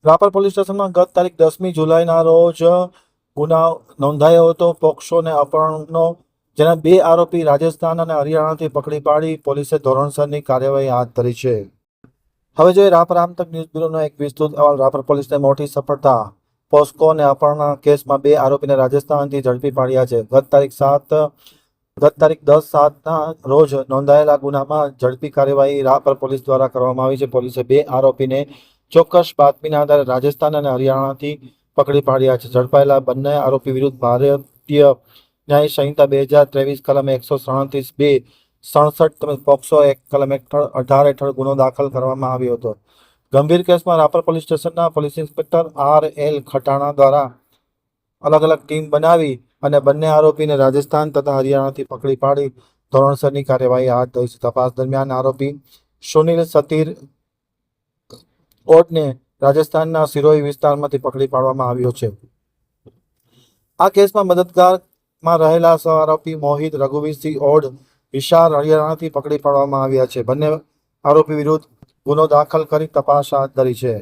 Rapar police સ્ટેશનમાં ગત તારીખ 10મી જુલાઈના રોજ ગુનો નોંધાયો હતો. પોક્સો અને અપહરણનો, જેના 2 આરોપી રાજસ્થાન અને હરિયાણાથી પકડી પાડી પોલીસે ધોરણસરની કાર્યવાહી હાથ ધરી છે. હવે જોઈએ રાપર આમતક ન્યૂઝ બ્યુરોનો એક વિસ્તૃત અહેવાલ. રાપર પોલીસને મોટી સફળતા. પોસ્કો અને અપહરણના કેસમાં 2 આરોપીને રાજસ્થાનથી ઝડપી પાડ્યા છે. ગત તારીખ 10/7ના રોજ નોંધાયેલા ગુનામાં ઝડપી કાર્યવાહી રાપર પોલીસ દ્વારા કરવામાં આવી છે. પોલીસે 2 આરોપીને ચોક્કસ બાતમીના આધારે રાજસ્થાન અને હરિયાણાથી પકડી પાડ્યા છે. ઝડપાયેલા બંને આરોપી વિરુદ્ધ ભારતીય ન્યાય સંહિતા 2023 કલમ 137(2) 67 તેમજ પોક્સો એક્ટ કલમ 18 હેઠળ ગુનો દાખલ કરવામાં આવ્યો હતો. ગંભીર કેસમાં રાપર પોલીસ સ્ટેશનના પોલીસ ઇન્સ્પેક્ટર R.L. ખટાણા દ્વારા અલગ ટીમ બનાવી અને બંને આરોપીને રાજસ્થાન તથા હરિયાણાથી પકડી પાડી ધોરણસરની કાર્યવાહી હાથ ધરી છે. તપાસ દરમિયાન આરોપી સુનિલ સતીર ઓડને રાજસ્થાનના સિરોહી વિસ્તારમાંથી પકડી પાડવામાં આવ્યો છે. આ કેસમાં મદદગારમાં રહેલા સહ આરોપી મોહિત રઘુવીરસિંહ ઓડ હિસાર હરિયાણાથી પકડી પાડવામાં આવ્યા છે. બંને આરોપી વિરુદ્ધ ગુનો દાખલ કરી તપાસ હાથ ધરી છે.